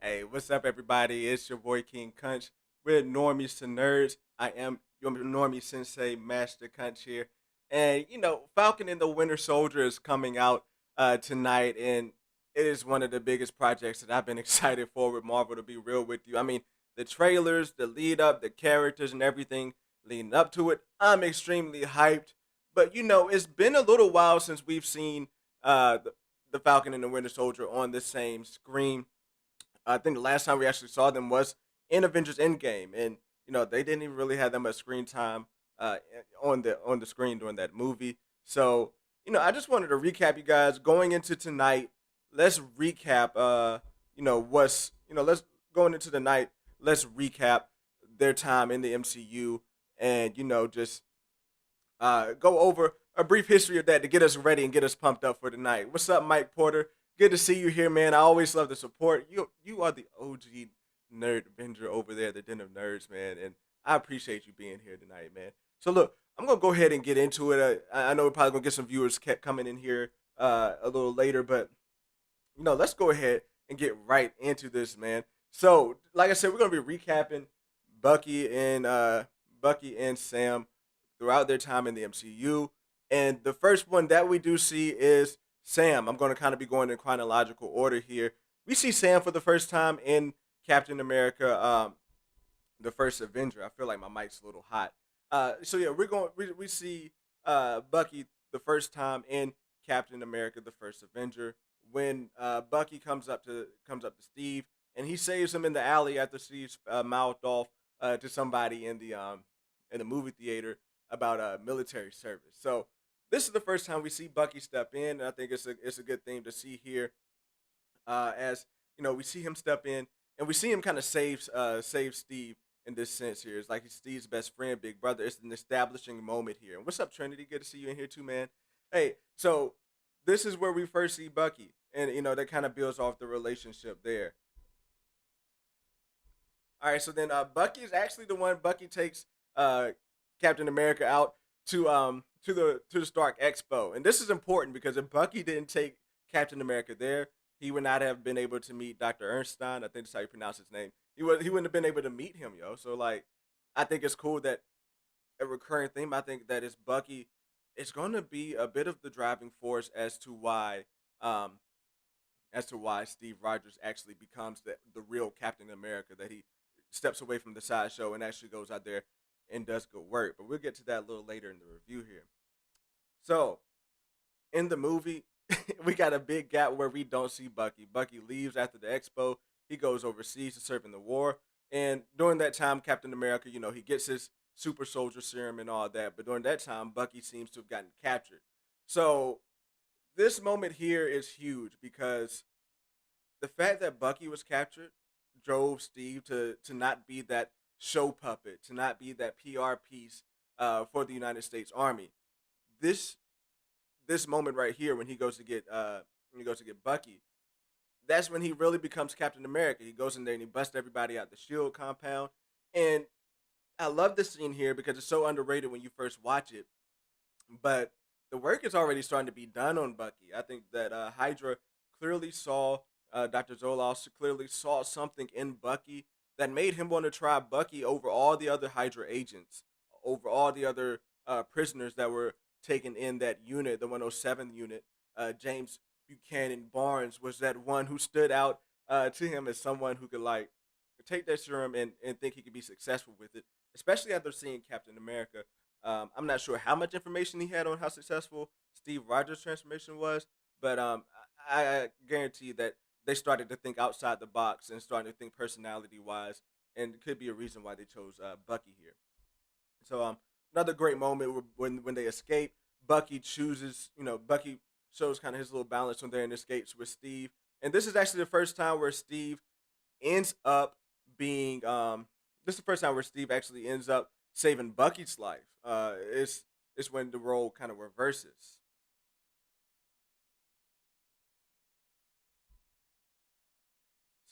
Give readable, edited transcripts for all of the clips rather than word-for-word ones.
Hey, what's up, everybody? It's your boy King Kunch. We're normies to nerds. I am your normie sensei, Master Kunch here. And, Falcon and the Winter Soldier is coming out tonight. And it is one of the biggest projects that I've been excited for with Marvel, to be real with you. I mean, the trailers, the lead up, the characters, and everything leading up to it, I'm extremely hyped. But, it's been a little while since we've seen the Falcon and the Winter Soldier on the same screen. I think the last time we actually saw them was in Avengers Endgame, and they didn't even really have that much screen time on the screen during that movie. So I just wanted to recap you guys going into tonight. Let's recap. What's let's going into the night. Let's recap their time in the MCU, and just go over a brief history of that to get us ready and get us pumped up for tonight. What's up, Mike Porter? Good to see you here, man. I always love the support. You are the OG nerd Avenger over there, the Den of Nerds, man, and I appreciate you being here tonight, man. So look, I'm gonna go ahead and get into it. I know we're probably gonna get some viewers kept coming in here a little later, but let's go ahead and get right into this, man. So, like I said, we're gonna be recapping Bucky and Bucky and Sam throughout their time in the MCU. And the first one that we do see is Sam. I'm going to kind of be going in chronological order here. We see Sam for the first time in Captain America, the first Avenger. I feel like my mic's a little hot. So yeah, we see Bucky the first time in Captain America, the first Avenger, when Bucky comes up to Steve and he saves him in the alley after Steve's mouthed off to somebody in the movie theater about military service. So this is the first time we see Bucky step in, and I think it's a good thing to see here. As we see him step in, and we see him kind of save Steve in this sense here. It's like he's Steve's best friend, big brother. It's an establishing moment here. And what's up, Trinity? Good to see you in here too, man. Hey, so this is where we first see Bucky, and that kind of builds off the relationship there. All right, so then Bucky is actually the one. Bucky takes Captain America out to the Stark Expo, and this is important because if Bucky didn't take Captain America there, he would not have been able to meet Dr. Ernstein. I think that's how you pronounce his name. He wouldn't have been able to meet him, yo. So like, I think it's cool that a recurring theme. I think that is Bucky. It's going to be a bit of the driving force um as to why Steve Rogers actually becomes the real Captain America, that he steps away from the sideshow and actually goes out there and does good work. But we'll get to that a little later in the review here. So in the movie, we got a big gap where we don't see Bucky. Bucky leaves after the expo. He goes overseas to serve in the war. And during that time, Captain America, he gets his super soldier serum and all that. But during that time, Bucky seems to have gotten captured. So this moment here is huge because the fact that Bucky was captured drove Steve to not be that show puppet, to not be that PR piece for the United States Army. This this moment right here when he goes to get Bucky, that's when he really becomes Captain America. He goes in there and he busts everybody out the Shield compound, and I love this scene here because it's so underrated when you first watch it. But the work is already starting to be done on Bucky. I think that Hydra clearly saw Dr. Zoloff clearly saw something in Bucky that made him want to try Bucky over all the other Hydra agents, over all the other prisoners that were taken in that unit, the 107 unit. James Buchanan Barnes was that one who stood out to him as someone who could like take that serum and think he could be successful with it, especially after seeing Captain America. I'm not sure how much information he had on how successful Steve Rogers' transformation was, but I guarantee that they started to think outside the box and started to think personality wise, and it could be a reason why they chose Bucky here. So another great moment when they escape. Bucky shows kind of his little balance on there and escapes with Steve. And this is actually the first time where Steve ends up being this is the first time where Steve actually ends up saving Bucky's life. It's when the role kind of reverses.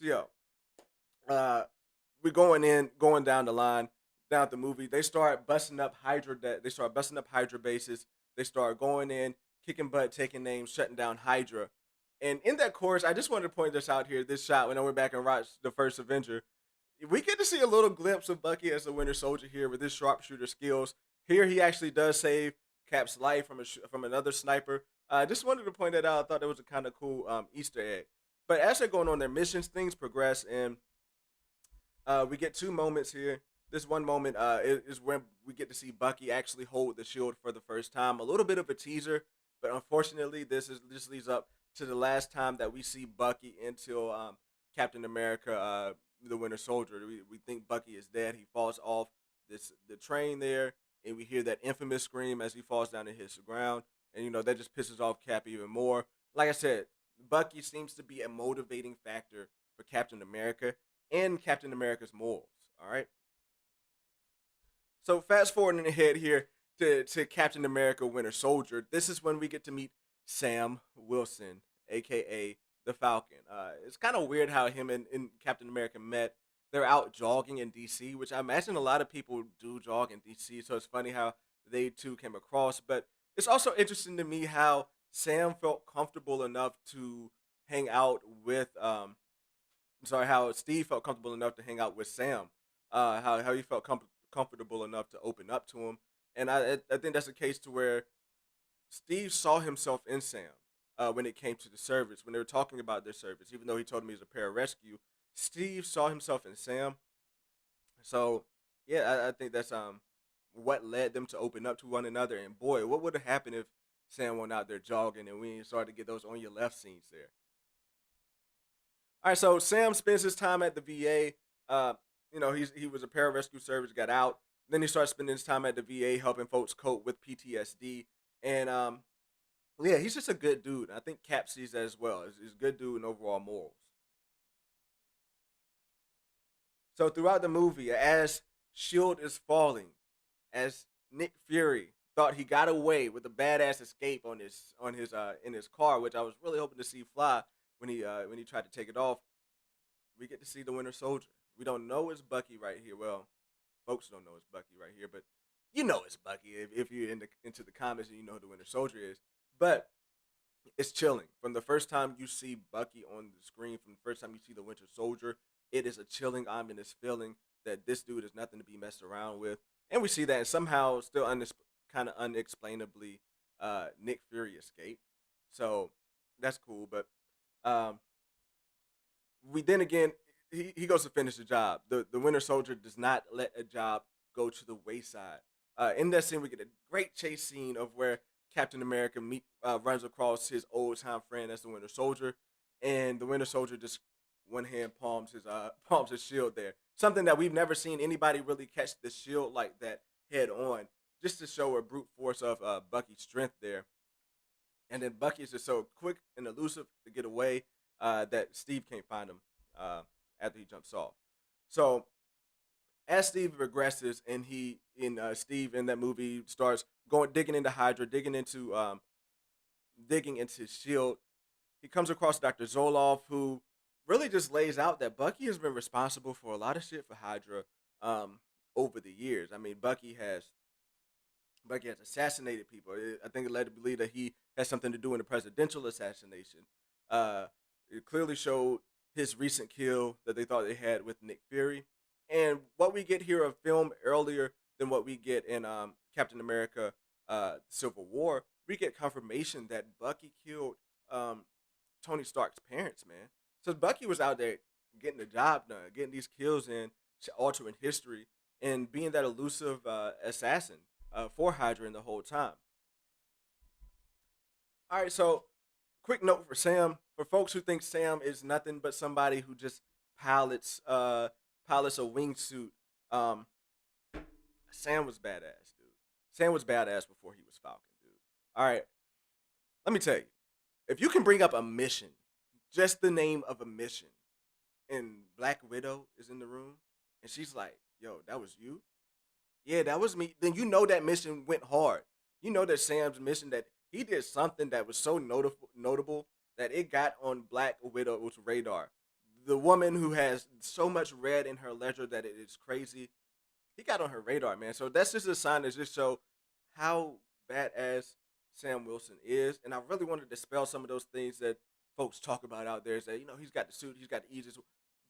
So yo, uh, we're going down the line, down the movie. They start busting up Hydra bases. They start going in, kicking butt, taking names, shutting down Hydra. And in that chorus, I just wanted to point this out here. This shot when I went back and watched the first Avenger, we get to see a little glimpse of Bucky as the Winter Soldier here with his sharpshooter skills. Here, he actually does save Cap's life from from another sniper. I just wanted to point that out. I thought it was a kind of cool Easter egg. But as they're going on their missions, things progress, and we get two moments here. This one moment is when we get to see Bucky actually hold the shield for the first time. A little bit of a teaser, but unfortunately, this leads up to the last time that we see Bucky until Captain America, the Winter Soldier. We think Bucky is dead. He falls off the train there, and we hear that infamous scream as he falls down and hits the ground. And that just pisses off Cap even more. Like I said, Bucky seems to be a motivating factor for Captain America and Captain America's morals. All right. So fast forwarding ahead here to Captain America Winter Soldier. This is when we get to meet Sam Wilson, aka the Falcon. It's kind of weird how him and Captain America met. They're out jogging in DC, which I imagine a lot of people do jog in DC. So it's funny how they two came across. But it's also interesting to me how Sam felt comfortable enough to hang out with I'm sorry, how Steve felt comfortable enough to hang out with Sam. How he felt comfortable enough to open up to him, and I think that's a case to where Steve saw himself in Sam when it came to the service when they were talking about their service. Even though he told him he's a pararescue, Steve saw himself in Sam. So yeah, I think that's what led them to open up to one another. And boy, what would have happened if Sam went out there jogging and we started to get those on your left scenes there? All right, so Sam spends his time at the VA. He was a pararescue service, got out. Then he started spending his time at the VA helping folks cope with PTSD. And yeah, he's just a good dude. I think Cap sees that as well. He's a good dude and overall morals. So throughout the movie, as Shield is falling, as Nick Fury thought he got away with a badass escape on his in his car, which I was really hoping to see fly when he tried to take it off. We get to see the Winter Soldier. We don't know it's Bucky right here. Well, folks don't know it's Bucky right here, but you know it's Bucky if you're into the comics and you know who the Winter Soldier is. But it's chilling. From the first time you see Bucky on the screen, from the first time you see the Winter Soldier, it is a chilling, ominous feeling that this dude is nothing to be messed around with. And we see that, and somehow, still kind of unexplainably, Nick Fury escaped. So that's cool. But um, we then again, he goes to finish the job. The Winter Soldier does not let a job go to the wayside. In that scene, we get a great chase scene of where Captain America runs across his old time friend as the Winter Soldier, and the Winter Soldier just one hand palms his palms his shield there. Something that we've never seen anybody really catch the shield like that head on, just to show a brute force of Bucky's strength there. And then Bucky is just so quick and elusive to get away that Steve can't find him after he jumps off. So as Steve regresses and Steve in that movie starts going digging into Hydra, digging into Shield, he comes across Dr. Zoloff, who really just lays out that Bucky has been responsible for a lot of shit for Hydra over the years. I mean, Bucky has assassinated people. I think it led to believe that he has something to do in the presidential assassination. Uh, it clearly showed his recent kill that they thought they had with Nick Fury. And what we get here, a film earlier than what we get in Captain America Civil War, we get confirmation that Bucky killed Tony Stark's parents, man. So Bucky was out there getting the job done, getting these kills in, altering history, and being that elusive assassin for Hydra in the whole time. All right, so quick note for Sam. For folks who think Sam is nothing but somebody who just pilots pilots a wingsuit, um, Sam was badass, dude. Sam was badass before he was Falcon, dude. All right, let me tell you, if you can bring up a mission, just the name of a mission, and Black Widow is in the room, and she's like, "Yo, that was you? Yeah, that was me." Then you know that mission went hard. You know that Sam's mission, that he did something that was so notable that it got on Black Widow's radar. The woman who has so much red in her ledger that it is crazy. He got on her radar, man. So that's just a sign to just show how badass Sam Wilson is. And I really want to dispel some of those things that folks talk about out there is that he's got the suit, he's got the easiest.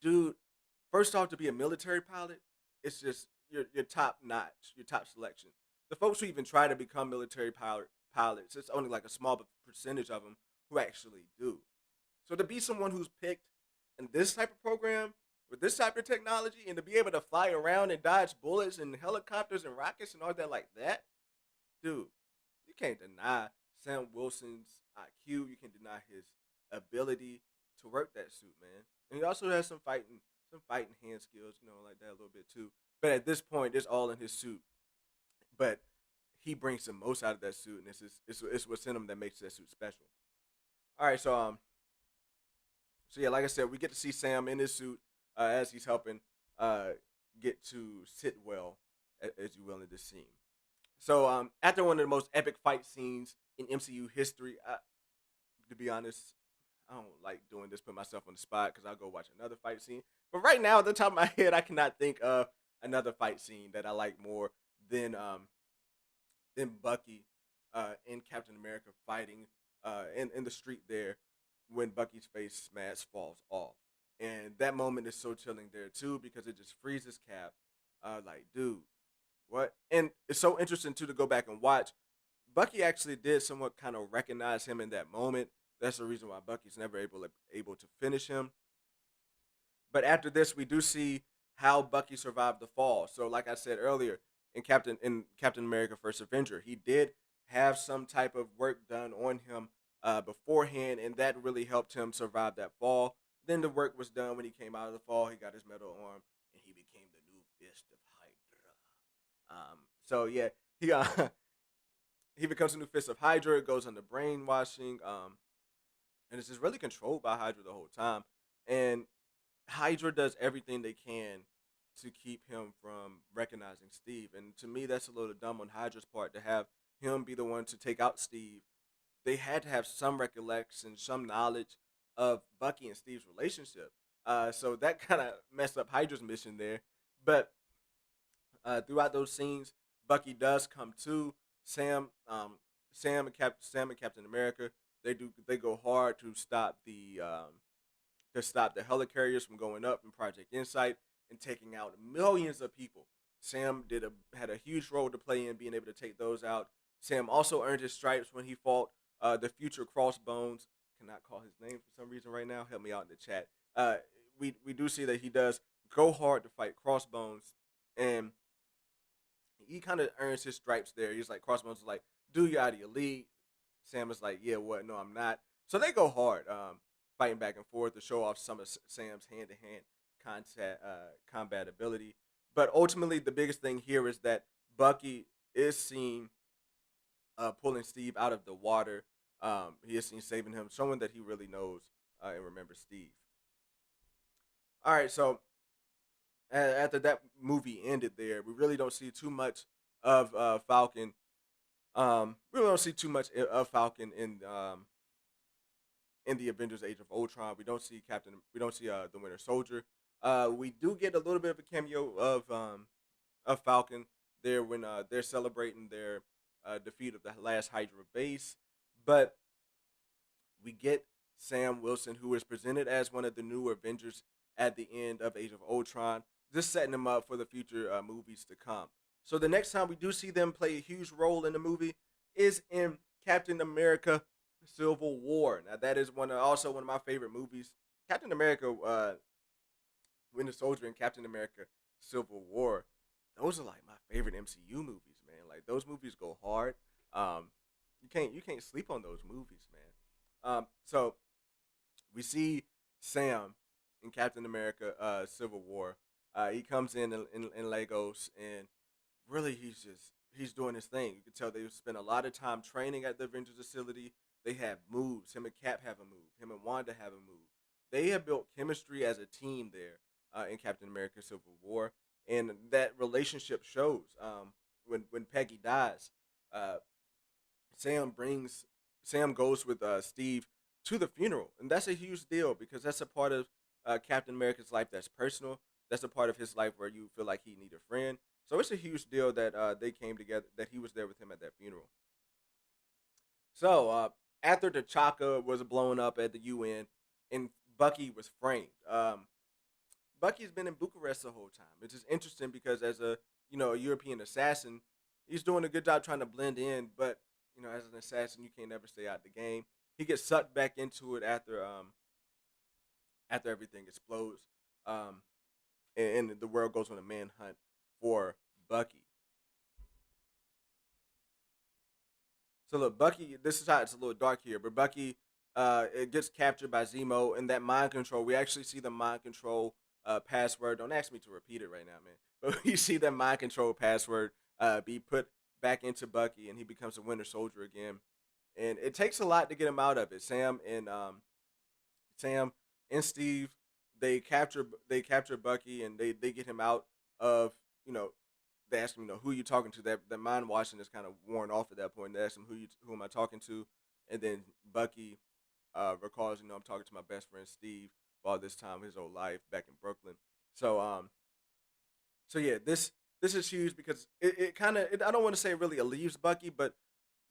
Dude, first off, to be a military pilot, it's just your top notch, your top selection. The folks who even try to become military pilots, it's only like a small percentage of them who actually do. So to be someone who's picked in this type of program with this type of technology and to be able to fly around and dodge bullets and helicopters and rockets and all that like that, dude, you can't deny Sam Wilson's IQ. You can't deny his ability to work that suit, man. And he also has some fighting hand skills, like that a little bit too. But at this point, it's all in his suit. But he brings the most out of that suit, and it's what's in him that makes that suit special. All right, so yeah, like I said, we get to see Sam in his suit as he's helping uh, get to sit well, as you will, in this scene. So after one of the most epic fight scenes in MCU history, to be honest, I don't like doing this, put myself on the spot because I'll go watch another fight scene. But right now, at the top of my head, I cannot think of another fight scene that I like more than Bucky and Captain America fighting in the street there when Bucky's face mask falls off. And that moment is so chilling there too because it just freezes Cap. Like, dude, what? And it's so interesting too to go back and watch. Bucky actually did somewhat kind of recognize him in that moment. That's the reason why Bucky's never able to finish him. But after this, we do see how Bucky survived the fall. So, like I said earlier, in Captain America: First Avenger, he did have some type of work done on him beforehand, and that really helped him survive that fall. Then the work was done when he came out of the fall. He got his metal arm, and he became the new Fist of Hydra. So yeah, he he becomes a new Fist of Hydra. It goes under brainwashing, and it's just really controlled by Hydra the whole time. And Hydra does everything they can to keep him from recognizing Steve. And to me, that's a little dumb on Hydra's part to have him be the one to take out Steve. They had to have some recollection, some knowledge of Bucky and Steve's relationship. So that kind of messed up Hydra's mission there. But throughout those scenes, Bucky does come to Sam. Sam and Captain America. They go hard to stop the helicarriers from going up in Project Insight and taking out millions of people. Sam had a huge role to play in being able to take those out. Sam also earned his stripes when he fought the future Crossbones. Cannot call his name for some reason right now. Help me out in the chat. We do see that he does go hard to fight Crossbones, and he kind of earns his stripes there. He's like, Crossbones is like, dude, you out of your league. Sam is like, yeah, what? No, I'm not. So they go hard, fighting back and forth to show off some of Sam's hand-to-hand combat ability. But ultimately, the biggest thing here is that Bucky is seen pulling Steve out of the water. He is seen saving him, showing that he really knows and remembers Steve. All right, so after that movie ended there, we really don't see too much of Falcon. We don't see too much of Falcon in the Avengers: Age of Ultron. We don't see Captain. We don't see the Winter Soldier. We do get a little bit of a cameo of Falcon there when they're celebrating their defeat of the last Hydra base, but we get Sam Wilson, who is presented as one of the new Avengers at the end of Age of Ultron, just setting them up for the future movies to come. So the next time we do see them play a huge role in the movie is in Captain America: Civil War. Now that is also one of my favorite movies. Captain America, Winter Soldier, and Captain America: Civil War. Those are like my favorite MCU movies, man. Like those movies go hard. You can't sleep on those movies, man. So we see Sam in Captain America: Civil War. He comes in Lagos, and really he's doing his thing. You can tell they spend a lot of time training at the Avengers facility. They have moves. Him and Cap have a move. Him and Wanda have a move. They have built chemistry as a team there in Captain America: Civil War, and that relationship shows. When Peggy dies, uh, Sam brings Sam goes with Steve to the funeral, and that's a huge deal because that's a part of Captain America's life that's personal. That's a part of his life where you feel like he need a friend. So it's a huge deal that they came together, that he was there with him at that funeral. So after T'Chaka was blown up at the UN and Bucky was framed. Bucky's been in Bucharest the whole time. It's just interesting because as a a European assassin, he's doing a good job trying to blend in. But as an assassin, you can't never stay out the game. He gets sucked back into it after everything explodes, um, and the world goes on a manhunt for Bucky. So look, Bucky. This is how it's a little dark here, but Bucky, it gets captured by Zemo, and that mind control. We actually see the mind control password. Don't ask me to repeat it right now, man. But we see that mind control password be put back into Bucky, and he becomes a Winter Soldier again. And it takes a lot to get him out of it. Sam and Steve, they capture Bucky, and they get him out of you know they ask him, who you talking to. That mind washing is kind of worn off at that point. They ask him, who am I talking to, and then Bucky recalls, I'm talking to my best friend Steve for all this time, his whole life back in Brooklyn. So yeah, this is huge because it kind of, I don't want to say it really alleviates Bucky, but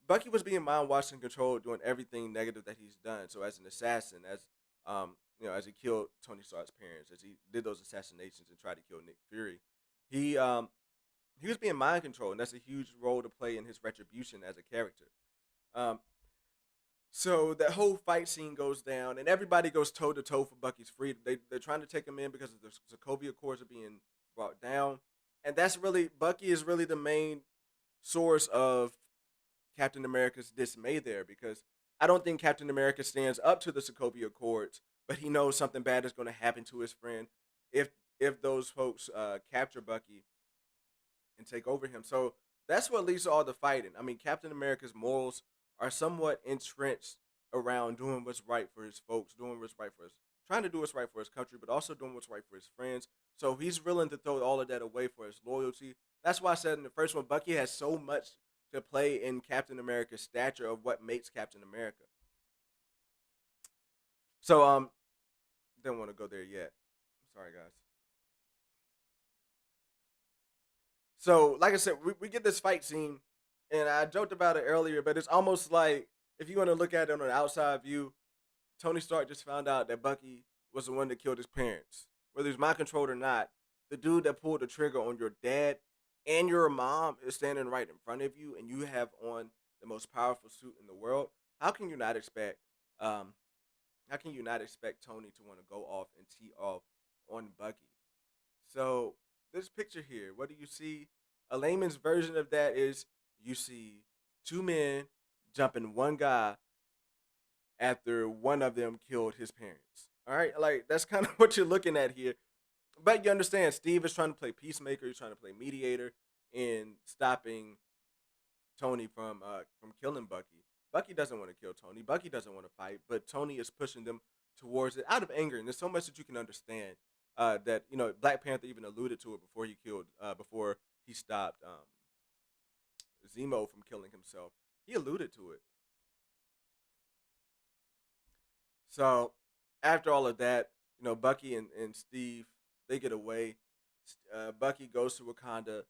Bucky was being mind washed and controlled, doing everything negative that he's done. So as an assassin, as he killed Tony Stark's parents, as he did those assassinations and tried to kill Nick Fury, he um he was being mind controlled, and that's a huge role to play in his retribution as a character. Um, so that whole fight scene goes down, and everybody goes toe to toe for Bucky's freedom. They're trying to take him in because of the Sokovia Accords are being brought down, and that's really Bucky is really the main source of Captain America's dismay there because I don't think Captain America stands up to the Sokovia Accords, but he knows something bad is going to happen to his friend if those folks capture Bucky and take over him. So that's what leads to all the fighting. I mean, Captain America's morals are somewhat entrenched around doing what's right for his folks, doing what's right for his, trying to do what's right for his country, but also doing what's right for his friends. So he's willing to throw all of that away for his loyalty. That's why I said in the first one, Bucky has so much to play in Captain America's stature of what makes Captain America. So didn't want to go there yet. Sorry, guys. So, like I said, we get this fight scene, and I joked about it earlier, but it's almost like if you want to look at it on an outside view, Tony Stark just found out that Bucky was the one that killed his parents. Whether he's mind controlled or not, the dude that pulled the trigger on your dad and your mom is standing right in front of you, and you have on the most powerful suit in the world. How can you not expect? Um, how can you not expect Tony to want to go off and tee off on Bucky? So this picture here, what do you see? A layman's version of that is you see two men jumping one guy after one of them killed his parents. All right, like that's kind of what you're looking at here. But you understand, Steve is trying to play peacemaker. He's trying to play mediator in stopping Tony from killing Bucky. Bucky doesn't want to kill Tony. Bucky doesn't want to fight, but Tony is pushing them towards it out of anger. And there's so much that you can understand that Black Panther even alluded to it before he stopped Zemo from killing himself. He alluded to it. So after all of that, Bucky and Steve they get away. Bucky goes to Wakanda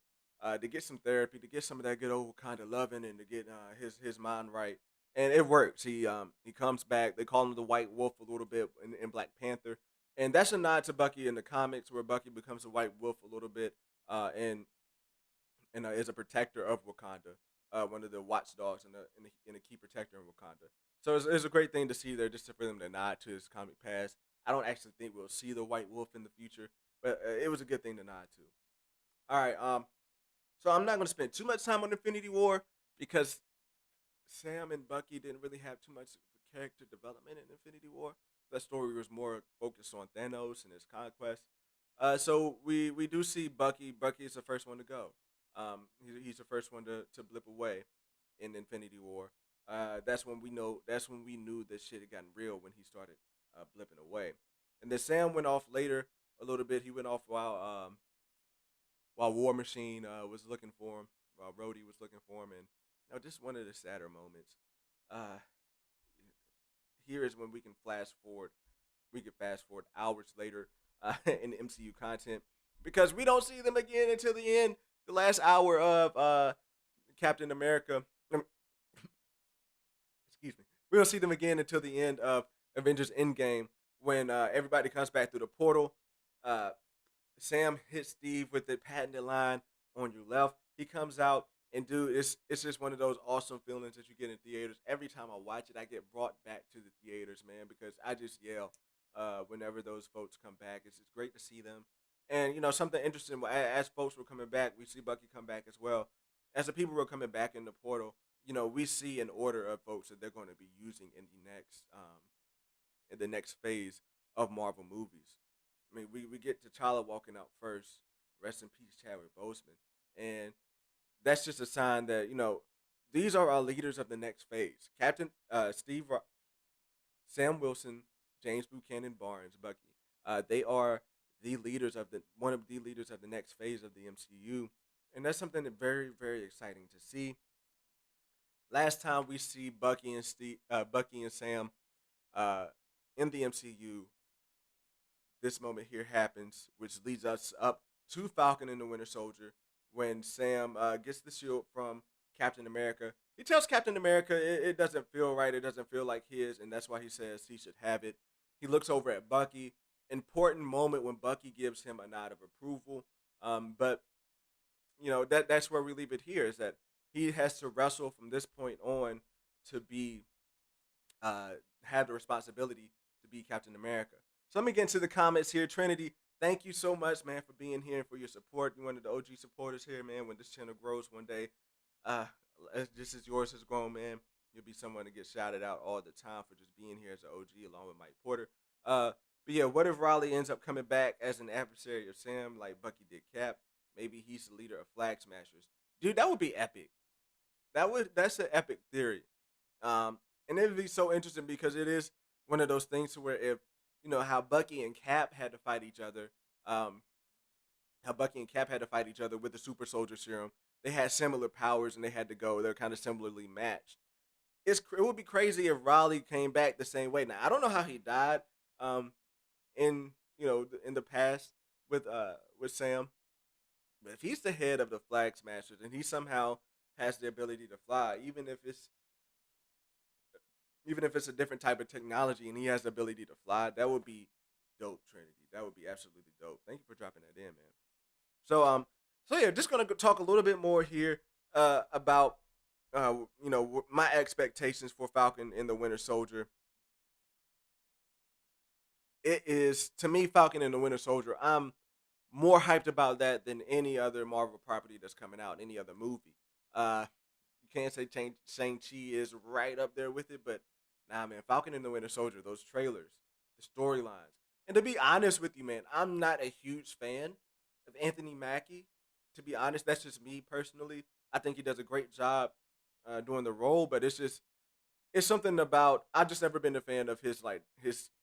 to get some therapy, to get some of that good old Wakanda loving, and to get his mind right. And it works. He comes back. They call him the White Wolf a little bit in Black Panther, and that's a nod to Bucky in the comics, where Bucky becomes a White Wolf a little bit, and is a protector of Wakanda, one of the watchdogs and a key protector in Wakanda. So it's a great thing to see there, just for them to nod to his comic past. I don't actually think we'll see the White Wolf in the future, but it was a good thing to nod to. All right, so I'm not going to spend too much time on Infinity War because Sam and Bucky didn't really have too much character development in Infinity War. That story was more focused on Thanos and his conquest. So we do see Bucky. Bucky is the first one to go. He's the first one to blip away in Infinity War. That's when we know. That's when we knew that shit had gotten real when he started blipping away. And then Sam went off later a little bit. He went off while War Machine was looking for him, while Rhodey was looking for him, and just one of the sadder moments. Uh, Here is when we can flash forward. We can fast forward hours later in the MCU content because we don't see them again until the end, the last hour of Captain America. Excuse me. We don't see them again until the end of Avengers Endgame when everybody comes back through the portal. Uh, Sam hits Steve with the patented line on your left. He comes out and dude, it's just one of those awesome feelings that you get in theaters. Every time I watch it, I get brought back to the theaters, man, because I just yell whenever those folks come back. It's just great to see them. And something interesting as folks were coming back, we see Bucky come back as well. As the people were coming back in the portal, we see an order of folks that they're going to be using in the next phase of Marvel movies. I mean, we get T'Challa walking out first. Rest in peace, Chadwick Boseman. And that's just a sign that these are our leaders of the next phase. Captain Sam Wilson, James Buchanan Barnes, Bucky. They are the leaders of the one of the leaders of the next phase of the MCU, and that's something that very very exciting to see. Last time we see Bucky and Sam uh, in the MCU, this moment here happens, which leads us up to Falcon and the Winter Soldier when Sam gets the shield from Captain America. He tells Captain America it doesn't feel right, it doesn't feel like his, and that's why he says he should have it. He looks over at Bucky. Important moment when Bucky gives him a nod of approval. But that's where we leave it here is that he has to wrestle from this point on to be uh, have the responsibility to be Captain America. So let me get into the comments here. Trinity, thank you so much, man, for being here and for your support. You're one of the OG supporters here, man. When this channel grows one day, uh, just as yours has grown, man, you'll be someone to get shouted out all the time for just being here as an OG along with Mike Porter. But yeah, what if Raleigh ends up coming back as an adversary of Sam like Bucky did Cap? Maybe he's the leader of Flag Smashers. Dude, that would be epic. That's an epic theory. And it would be so interesting because it is one of those things to where if how Bucky and Cap had to fight each other, um, how Bucky and Cap had to fight each other with the Super Soldier Serum. They had similar powers and they had to go. They're kind of similarly matched. It would be crazy if Raleigh came back the same way. Now I don't know how he died in in the past with Sam, but if he's the head of the Flag Smashers and he somehow has the ability to fly, even if it's a different type of technology and he has the ability to fly, that would be dope, Trinity. That would be absolutely dope. Thank you for dropping that in, man. So yeah, just gonna talk a little bit more here about my expectations for Falcon and the Winter Soldier. It is to me Falcon and the Winter Soldier. I'm more hyped about that than any other Marvel property that's coming out, any other movie. You can't say Shang-Chi is right up there with it, but nah, man, Falcon and the Winter Soldier, those trailers, the storylines. And to be honest with you, man, I'm not a huge fan of Anthony Mackie. To be honest, that's just me personally. I think he does a great job doing the role, but it's something about I've just never been a fan of his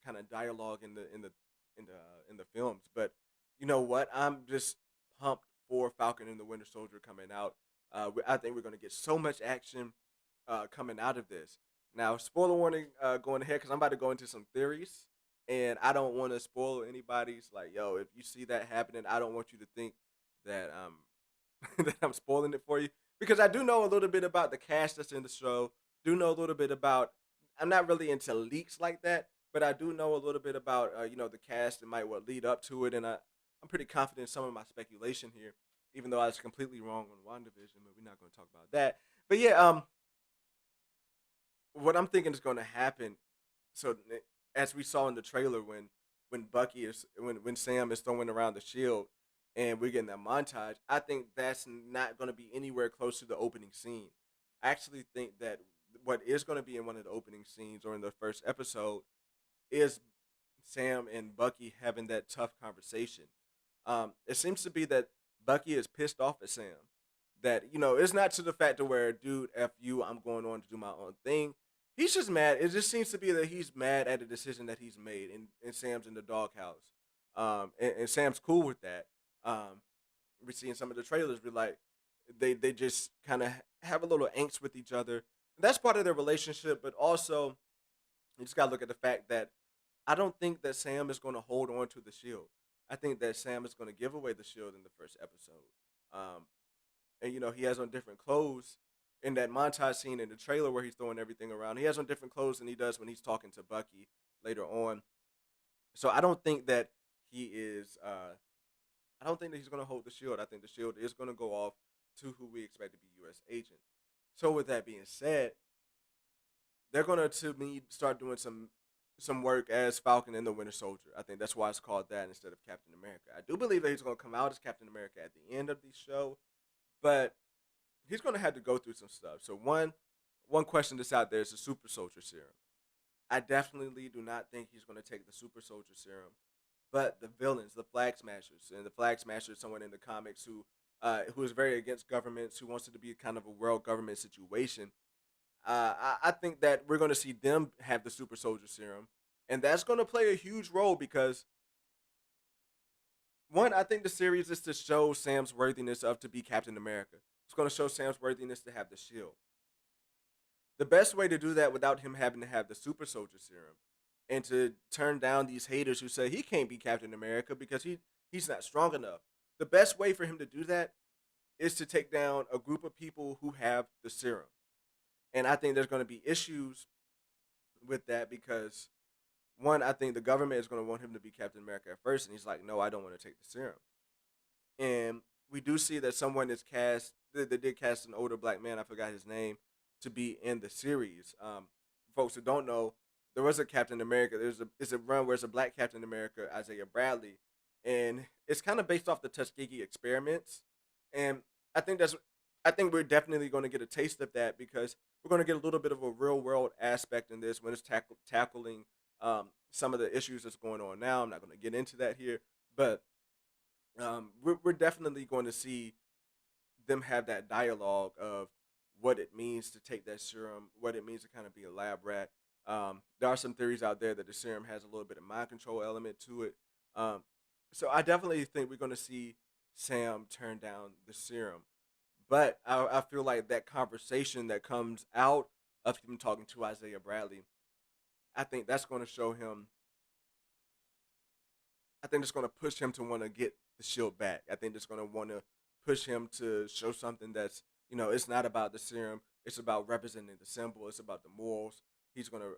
kind of dialogue in the films. But you know what? I'm just pumped for Falcon and the Winter Soldier coming out. I think we're going to get so much action coming out of this. Now, spoiler warning going ahead because I'm about to go into some theories, and I don't want to spoil anybody's. Like, yo, if you see that happening, I don't want you to think that that I'm spoiling it for you because I do know a little bit about the cast that's in the show. Do know a little bit about. I'm not really into leaks like that, but I do know a little bit about the cast and might what lead up to it, and I'm pretty confident in some of my speculation here even though I was completely wrong on WandaVision, but we're not going to talk about that. But yeah, what I'm thinking is going to happen. So as we saw in the trailer, when Sam is throwing around the shield, and we're getting that montage, I think that's not going to be anywhere close to the opening scene. I actually think that what is going to be in one of the opening scenes or in the first episode is Sam and Bucky having that tough conversation. It seems to be that Bucky is pissed off at Sam. That it's not to the fact to where, dude, f you, I'm going on to do my own thing. He's just mad. It just seems to be that he's mad at the decision that he's made, and Sam's in the doghouse. And Sam's cool with that. We see in some of the trailers, we like they just kind of have a little angst with each other. And that's part of their relationship, but also you just gotta look at the fact that I don't think that Sam is going to hold on to the shield. I think that Sam is going to give away the shield in the first episode. And he has on different clothes, in that montage scene in the trailer where he's throwing everything around. He has on different clothes than he does when he's talking to Bucky later on. So I don't think that he is. I don't think that he's going to hold the shield. I think the shield is going to go off to who we expect to be U.S. agent. So with that being said, they're going to me start doing some work as Falcon and the Winter Soldier. I think that's why it's called that instead of Captain America. I do believe that he's going to come out as Captain America at the end of the show, but he's going to have to go through some stuff. So one question that's out there is the Super Soldier Serum. I definitely do not think he's going to take the Super Soldier Serum, but the villains, the Flag Smashers, and the Flag Smasher is someone in the comics who is very against governments, who wants it to be kind of a world government situation. I think that we're going to see them have the Super Soldier Serum, and that's going to play a huge role because one, I think the series is to show Sam's worthiness of to be Captain America. It's going to show Sam's worthiness to have the shield. The best way to do that without him having to have the Super Soldier Serum and to turn down these haters who say he can't be Captain America because he's not strong enough. The best way for him to do that is to take down a group of people who have the serum. And I think there's going to be issues with that because one, I think the government is going to want him to be Captain America at first, and he's like, no, I don't want to take the serum. And we do see that someone is cast. They did cast an older black man. I forgot his name to be in the series. Folks who don't know, there was a Captain America. It's a run where it's a black Captain America, Isaiah Bradley, and it's kind of based off the Tuskegee experiments. And I think that's I think we're definitely going to get a taste of that because we're going to get a little bit of a real world aspect in this when it's tackling some of the issues that's going on now. I'm not going to get into that here, but we're definitely going to see them have that dialogue of what it means to take that serum, what it means to kind of be a lab rat. There are some theories out there that the serum has a little bit of mind control element to it. Um, so I definitely think we're going to see Sam turn down the serum. But I feel like that conversation that comes out of him talking to Isaiah Bradley, I think that's going to show him. I think it's going to push him to want to get the shield back. I think it's going to want to push him to show something that's, it's not about the serum. It's about representing the symbol. It's about the morals. He's going to,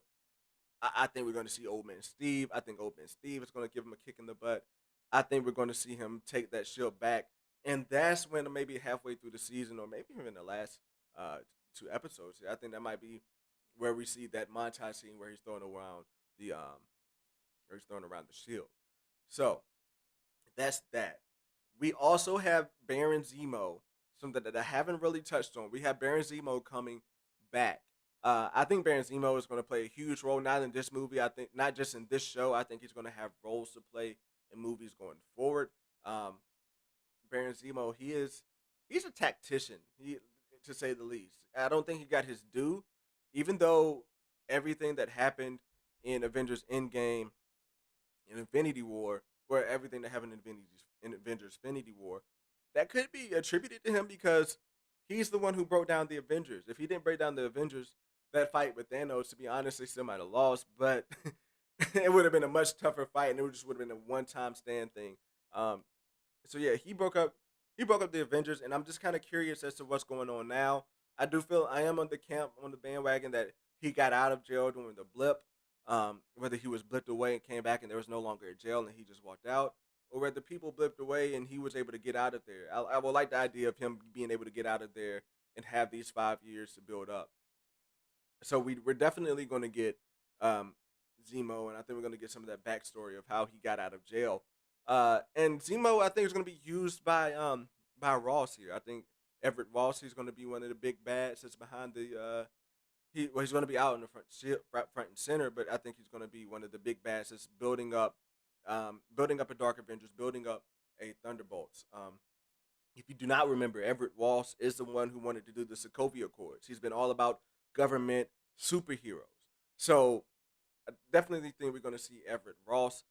I think we're going to see Old Man Steve. I think Old Man Steve is going to give him a kick in the butt. I think we're going to see him take that shield back. And that's when maybe halfway through the season or maybe even the last uh, two episodes, I think that might be where we see that montage scene where he's throwing around the shield. So that's that. We also have Baron Zemo, something that I haven't really touched on. We have Baron Zemo coming back. I think Baron Zemo is going to play a huge role, not in this movie. I think not just in this show. I think he's going to have roles to play in movies going forward. Um, Baron Zemo, he's a tactician, to say the least. I don't think he got his due, even though everything that happened in Avengers Endgame in Infinity War, where everything that happened in Avengers Infinity War, that could be attributed to him because he's the one who broke down the Avengers. If he didn't break down the Avengers, that fight with Thanos, to be honest, they still might have lost, but it would have been a much tougher fight, and it just would have been a one-time stand thing. Um, so yeah, he broke up the Avengers, and I'm just kind of curious as to what's going on now. I do feel I am on the bandwagon that he got out of jail during the blip, whether he was blipped away and came back and there was no longer a jail and he just walked out, or whether people blipped away and he was able to get out of there. I would like the idea of him being able to get out of there and have these 5 years to build up. So we're definitely going to get um, Zemo, and I think we're going to get some of that backstory of how he got out of jail. And Zemo, I think, is going to be used by Ross here. I think Everett Ross, he's going to be one of the big bads that's behind he's going to be out in the front and center, but I think he's going to be one of the big bads that's building up a Dark Avengers, building up a Thunderbolts. If you do not remember, Everett Ross is the one who wanted to do the Sokovia Accords. He's been all about government superheroes. So I definitely think we're going to see Everett Ross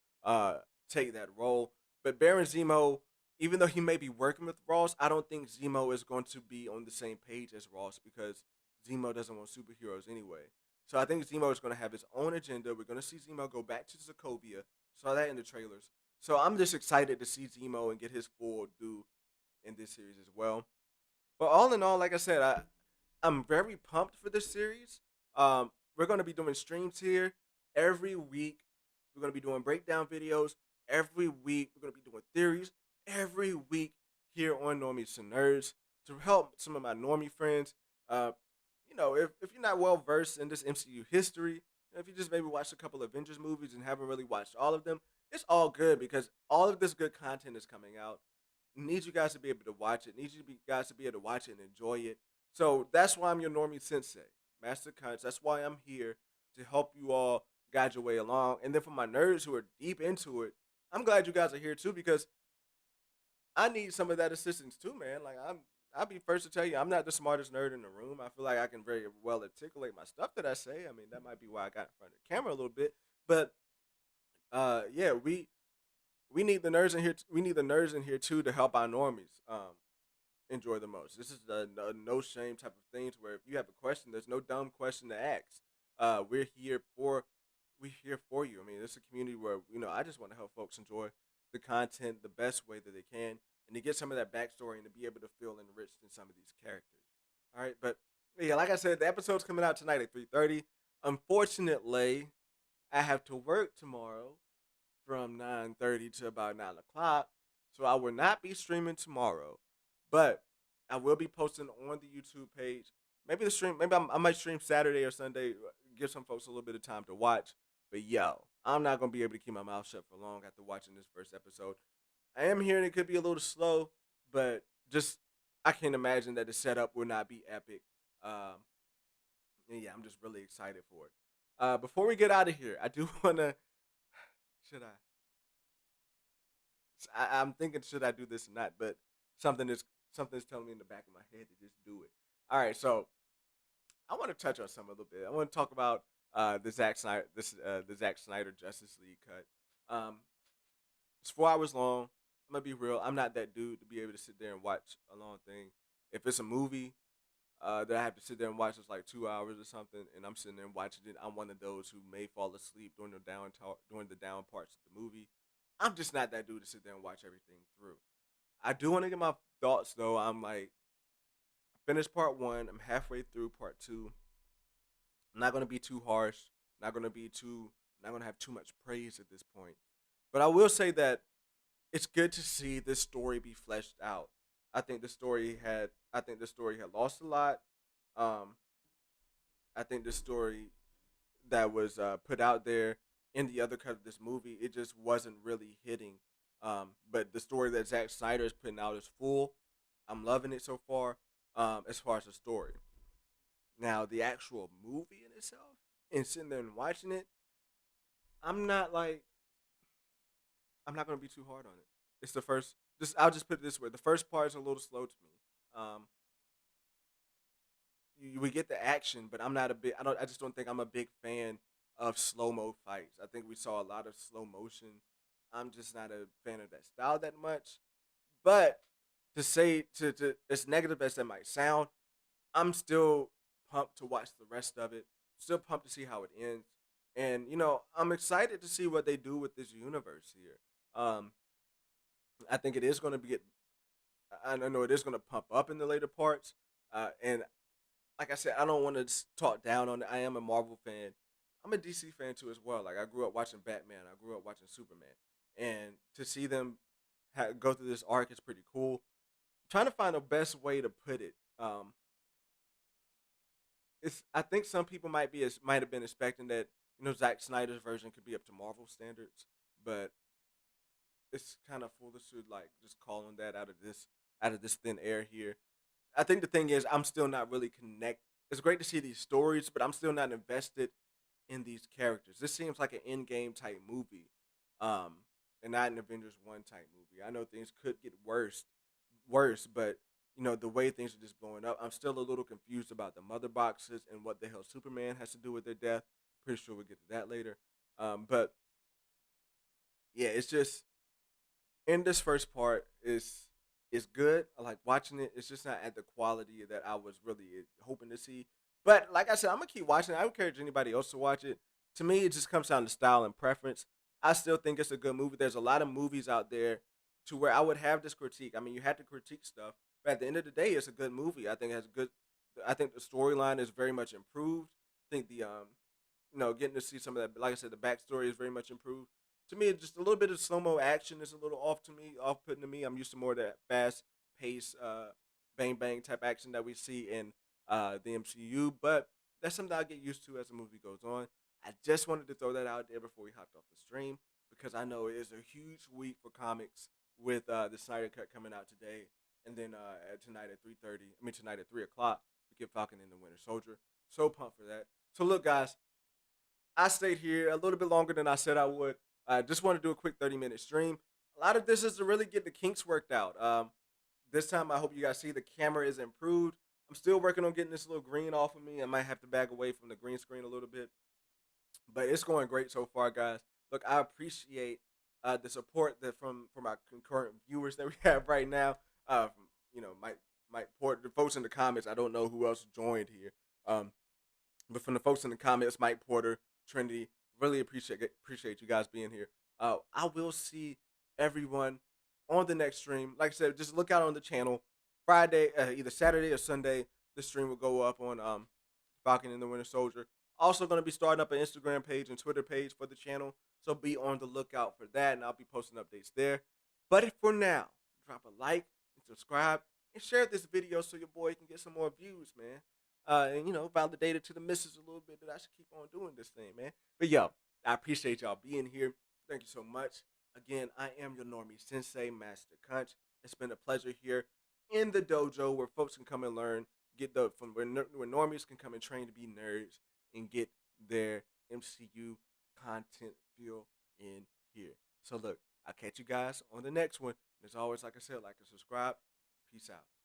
take that role. But Baron Zemo, even though he may be working with Ross, I don't think Zemo is going to be on the same page as Ross because Zemo doesn't want superheroes anyway. So I think Zemo is going to have his own agenda. We're going to see Zemo go back to Sokovia. Saw that in the trailers. So I'm just excited to see Zemo and get his full due in this series as well. But all in all, like I said, I'm very pumped for this series. We're going to be doing streams here every week. We're going to be doing breakdown videos every week. We're going to be doing theories every week here on Normies and Nerds to help some of my normie friends. Uh, if you're not well versed in this MCU history, if you just maybe watched a couple Avengers movies and haven't really watched all of them, it's all good because all of this good content is coming out. Need you guys to be able to watch it. Need you guys to be able to watch it and enjoy it. So that's why I'm your normie sensei, Master Cunts. That's why I'm here to help you all guide your way along. And then for my nerds who are deep into it, I'm glad you guys are here too because I need some of that assistance too, man. I'll be first to tell you I'm not the smartest nerd in the room. I feel like I can very well articulate my stuff that I say. I mean, that might be why I got in front of the camera a little bit. But yeah, we need the nerds in here. We need the nerds in here too to help our normies enjoy the most. This is a no shame type of thing to where if you have a question, there's no dumb question to ask. We're here for you. I mean, it's a community where I just want to help folks enjoy the content the best way that they can, and to get some of that backstory and to be able to feel enriched in some of these characters. All right, but yeah, like I said, the episode's coming out tonight at 3:30. Unfortunately, I have to work tomorrow from 9:30 to about 9 o'clock, so I will not be streaming tomorrow, but I will be posting on the YouTube page. Maybe the stream, maybe I might stream Saturday or Sunday, give some folks a little bit of time to watch. But yo, I'm not gonna be able to keep my mouth shut for long after watching this first episode. I am hearing it could be a little slow, but just I can't imagine that the setup will not be epic. Um, and yeah, I'm just really excited for it. Before we get out of here, I do wanna. Should I? I'm thinking should I do this or not, but something is something's telling me in the back of my head to just do it. All right, so I want to touch on some a little bit. I want to talk about the Zack Snyder Justice League cut. It's 4 hours long. I'm gonna be real. I'm not that dude to be able to sit there and watch a long thing. If it's a movie that I have to sit there and watch, it's like 2 hours or something, and I'm sitting there and watching it. I'm one of those who may fall asleep during the down parts of the movie. I'm just not that dude to sit there and watch everything through. I do want to get my thoughts though. I'm like, finished part one. I'm halfway through part two. I'm not gonna be too harsh. Not gonna be too. Not gonna have too much praise at this point. But I will say that it's good to see this story be fleshed out. I think the story had. I think the story had lost a lot. Um, I think the story that was put out there in the other cut of this movie, it just wasn't really hitting. But the story that Zack Snyder is putting out is full. I'm loving it so far. As far as the story, now the actual movie in itself, and sitting there and watching it, I'm not like I'm not gonna be too hard on it. It's the first. Just I'll just put it this way: the first part is a little slow to me. Um, we get the action, but I'm not a big. I don't. I just don't think I'm a big fan of slow mo fights. I think we saw a lot of slow motion. I'm just not a fan of that style that much. But to say to as negative as that might sound, I'm still pumped to watch the rest of it. Still pumped to see how it ends, and I'm excited to see what they do with this universe here. I think it is going to be. I know it is going to pump up in the later parts, and like I said, I don't want to talk down on it. I am a Marvel fan. I'm a DC fan too as well. Like I grew up watching Batman. I grew up watching Superman, and to see them go through this arc is pretty cool. Trying to find the best way to put it. It's I think some people might have been expecting that Zack Snyder's version could be up to Marvel standards, but it's kind of foolish to like just calling that out of this thin air here. I think the thing is I'm still not really connect. It's great to see these stories, but I'm still not invested in these characters. This seems like an end game type movie, um, and not an Avengers one type movie. I know things could get worse, but the way things are just blowing up, I'm still a little confused about the mother boxes and what the hell Superman has to do with their death. Pretty sure we'll get to that later. But yeah, it's just in this first part is good. I like watching it. It's just not at the quality that I was really hoping to see. But like I said, I'm gonna keep watching it. I don't encourage anybody else to watch it. To me, it just comes down to style and preference. I still think it's a good movie. There's a lot of movies out there to where I would have this critique. I mean, you have to critique stuff, but at the end of the day, it's a good movie. I think it has I think the storyline is very much improved. I think getting to see some of that, like I said, the backstory is very much improved. To me, it's just a little bit of slow mo action is a little off to me, off putting to me. I'm used to more of that fast pace, bang bang type action that we see in the MCU, but that's something I get used to as the movie goes on. I just wanted to throw that out there before we hopped off the stream because I know it is a huge week for comics with the Snyder Cut coming out today, and then tonight at 3:30. I mean tonight at 3 o'clock we get Falcon and the Winter Soldier. So pumped for that. So look, guys, I stayed here a little bit longer than I said I would. I just want to do a quick 30-minute stream. A lot of this is to really get the kinks worked out. This time, I hope you guys see the camera is improved. I'm still working on getting this little green off of me. I might have to back away from the green screen a little bit, but it's going great so far, guys. Look, I appreciate the support that from our concurrent viewers that we have right now. From Mike Port, the folks in the comments. I don't know who else joined here. Um, but from the folks in the comments, Mike Porter, Trinity, really appreciate you guys being here. I will see everyone on the next stream. Like I said, just look out on the channel. Friday, either Saturday or Sunday, the stream will go up on Falcon and the Winter Soldier. Also, going to be starting up an Instagram page and Twitter page for the channel, so be on the lookout for that, and I'll be posting updates there. But for now, drop a like and subscribe and share this video so your boy can get some more views, man. And validate it to the missus a little bit that I should keep on doing this thing, man. But yo, I appreciate y'all being here. Thank you so much. Again, I am your normie sensei, Master Kunch. It's been a pleasure here in the dojo where folks can come and learn, get the from where normies can come and train to be nerds and get their MCU content feel in here. So look, I'll catch you guys on the next one. And as always, like I said, like and subscribe. Peace out.